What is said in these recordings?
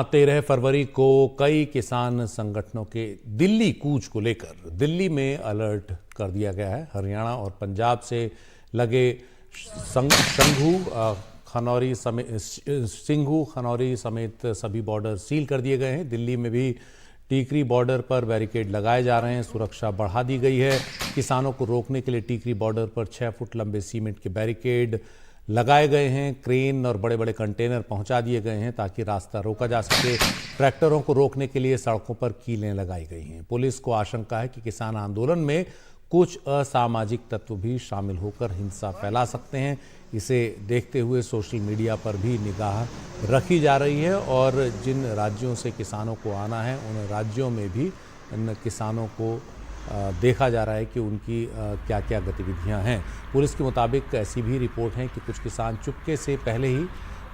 13 फरवरी को कई किसान संगठनों के दिल्ली कूच को लेकर दिल्ली में अलर्ट कर दिया गया है। हरियाणा और पंजाब से लगे सिंघू खनौरी समेत सभी बॉर्डर सील कर दिए गए हैं। दिल्ली में भी टीकरी बॉर्डर पर बैरिकेड लगाए जा रहे हैं, सुरक्षा बढ़ा दी गई है। किसानों को रोकने के लिए टीकरी बॉर्डर पर 6 फुट लंबे सीमेंट के बैरिकेड लगाए गए हैं। क्रेन और बड़े बड़े कंटेनर पहुंचा दिए गए हैं ताकि रास्ता रोका जा सके। ट्रैक्टरों को रोकने के लिए सड़कों पर कीलें लगाई गई हैं। पुलिस को आशंका है कि किसान आंदोलन में कुछ असामाजिक तत्व भी शामिल होकर हिंसा फैला सकते हैं। इसे देखते हुए सोशल मीडिया पर भी निगाह रखी जा रही है और जिन राज्यों से किसानों को आना है उन राज्यों में भी इन किसानों को देखा जा रहा है कि उनकी क्या क्या गतिविधियां हैं। पुलिस के मुताबिक ऐसी भी रिपोर्ट है कि कुछ किसान चुपके से पहले ही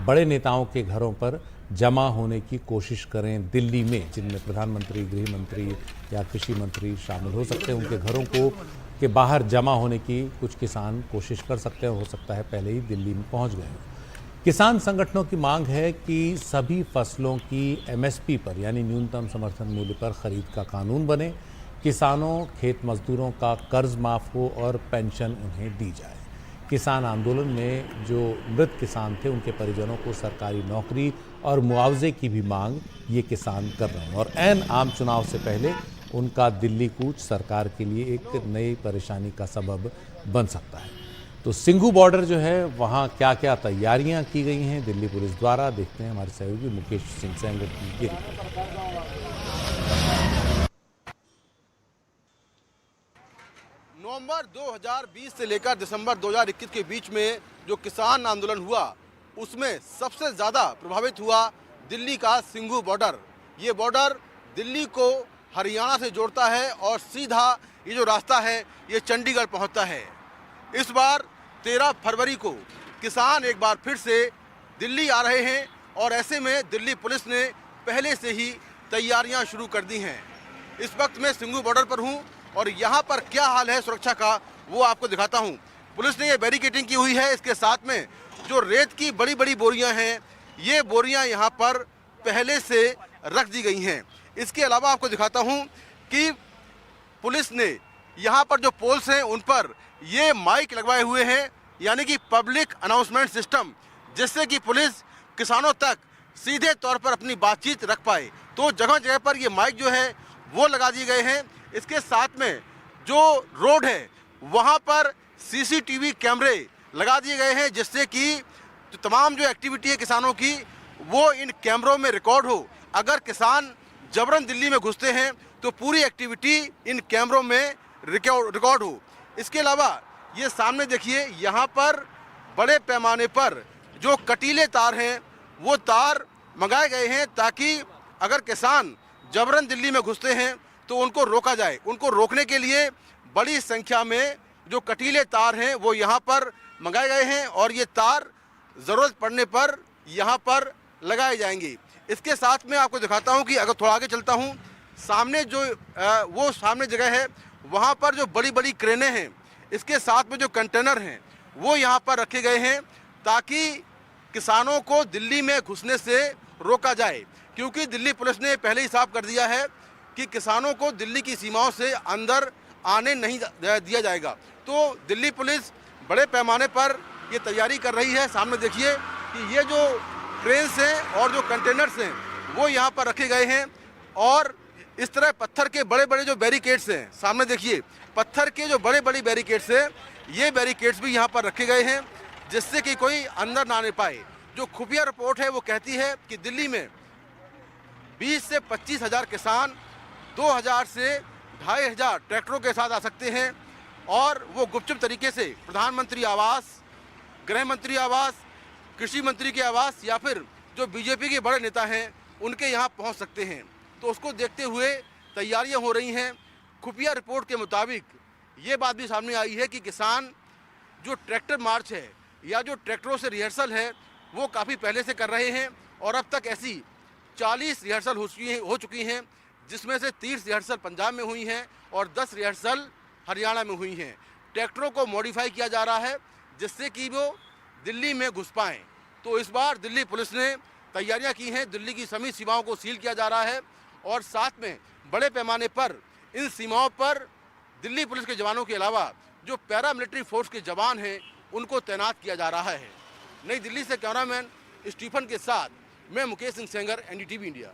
बड़े नेताओं के घरों पर जमा होने की कोशिश करें दिल्ली में, जिनमें प्रधानमंत्री, गृह मंत्री या कृषि मंत्री शामिल हो सकते हैं। उनके घरों को के बाहर जमा होने की कुछ किसान कोशिश कर सकते हैं। हो सकता है पहले ही दिल्ली में पहुंच गए हैं। किसान संगठनों की मांग है कि सभी फसलों की एमएसपी पर यानी न्यूनतम समर्थन मूल्य पर खरीद का कानून बने, किसानों, खेत मजदूरों का कर्ज माफ हो और पेंशन उन्हें दी जाए। किसान आंदोलन में जो मृत किसान थे उनके परिजनों को सरकारी नौकरी और मुआवजे की भी मांग ये किसान कर रहे हैं और ऐन आम चुनाव से पहले उनका दिल्ली कूच सरकार के लिए एक नई परेशानी का सबब बन सकता है। तो सिंघू बॉर्डर जो है वहाँ क्या क्या तैयारियां की गई हैं दिल्ली पुलिस द्वारा, देखते हैं हमारे सहयोगी मुकेश सिंह सेंगर की रिपोर्ट। नवंबर 2020 से लेकर दिसंबर 2021 के बीच में जो किसान आंदोलन हुआ उसमें सबसे ज़्यादा प्रभावित हुआ दिल्ली का सिंघू बॉर्डर। ये बॉर्डर दिल्ली को हरियाणा से जोड़ता है और सीधा ये जो रास्ता है ये चंडीगढ़ पहुंचता है। इस बार 13 फरवरी को किसान एक बार फिर से दिल्ली आ रहे हैं और ऐसे में दिल्ली पुलिस ने पहले से ही तैयारियां शुरू कर दी हैं। इस वक्त मैं सिंघू बॉर्डर पर हूं और यहाँ पर क्या हाल है सुरक्षा का वो आपको दिखाता हूँ। पुलिस ने ये बैरिकेडिंग की हुई है, इसके साथ में जो रेत की बड़ी बड़ी बोरियां हैं ये बोरियां यहाँ पर पहले से रख दी गई हैं। इसके अलावा आपको दिखाता हूँ कि पुलिस ने यहाँ पर जो पोल्स हैं उन पर ये माइक लगवाए हुए हैं, यानी कि पब्लिक अनाउंसमेंट सिस्टम, जिससे कि पुलिस किसानों तक सीधे तौर पर अपनी बातचीत रख पाए। तो जगह जगह पर ये माइक जो है वो लगा दिए गए हैं। इसके साथ में जो रोड है वहाँ पर सीसीटीवी कैमरे लगा दिए गए हैं, जिससे कि तमाम जो एक्टिविटी है किसानों की वो इन कैमरों में रिकॉर्ड हो। अगर किसान जबरन दिल्ली में घुसते हैं तो पूरी एक्टिविटी इन कैमरों में रिकॉर्ड हो। इसके अलावा ये सामने देखिए, यहाँ पर बड़े पैमाने पर जो कटीले तार हैं वो तार मंगाए गए हैं ताकि अगर किसान जबरन दिल्ली में घुसते हैं तो उनको रोका जाए। उनको रोकने के लिए बड़ी संख्या में जो कटीले तार हैं वो यहाँ पर मंगाए गए हैं और ये तार ज़रूरत पड़ने पर यहाँ पर लगाए जाएंगे। इसके साथ में आपको दिखाता हूँ कि अगर थोड़ा आगे चलता हूँ, सामने जो वो सामने जगह है वहाँ पर जो बड़ी बड़ी क्रेनें हैं, इसके साथ में जो कंटेनर हैं वो यहाँ पर रखे गए हैं ताकि किसानों को दिल्ली में घुसने से रोका जाए। क्योंकि दिल्ली पुलिस ने पहले ही साफ कर दिया है कि किसानों को दिल्ली की सीमाओं से अंदर आने नहीं दिया जाएगा। तो दिल्ली पुलिस बड़े पैमाने पर ये तैयारी कर रही है। सामने देखिए कि ये जो क्रेन्स हैं और जो कंटेनर्स हैं वो यहाँ पर रखे गए हैं और इस तरह पत्थर के बड़े बड़े जो बैरिकेड्स हैं, सामने देखिए पत्थर के जो बड़े बड़ी बैरिकेड्स हैं, ये बैरिकेड्स भी यहाँ पर रखे गए हैं जिससे कि कोई अंदर ना आने पाए। जो खुफिया रिपोर्ट है वो कहती है कि दिल्ली में 20 से 25 हज़ार किसान 2000 से 2500 ट्रैक्टरों के साथ आ सकते हैं और वो गुपचुप तरीके से प्रधानमंत्री आवास, गृह मंत्री आवास, कृषि मंत्री के आवास या फिर जो बीजेपी के बड़े नेता हैं उनके यहाँ पहुँच सकते हैं। तो उसको देखते हुए तैयारियां हो रही हैं। खुफिया रिपोर्ट के मुताबिक ये बात भी सामने आई है कि किसान जो ट्रैक्टर मार्च है या जो ट्रैक्टरों से रिहर्सल है वो काफ़ी पहले से कर रहे हैं और अब तक ऐसी 40 रिहर्सल हो चुकी हैं, जिसमें से 30 रिहर्सल पंजाब में हुई हैं और 10 रिहर्सल हरियाणा में हुई हैं। ट्रैक्टरों को मॉडिफाई किया जा रहा है जिससे कि वो दिल्ली में घुस पाएँ। तो इस बार दिल्ली पुलिस ने तैयारियां की हैं। दिल्ली की सभी सीमाओं को सील किया जा रहा है और साथ में बड़े पैमाने पर इन सीमाओं पर दिल्ली पुलिस के जवानों के अलावा जो पैरामिलिट्री फोर्स के जवान हैं उनको तैनात किया जा रहा है। नई दिल्ली से कैमरामैन स्टीफन के साथ मैं मुकेश सिंह सेंगर, एनडीटीवी इंडिया।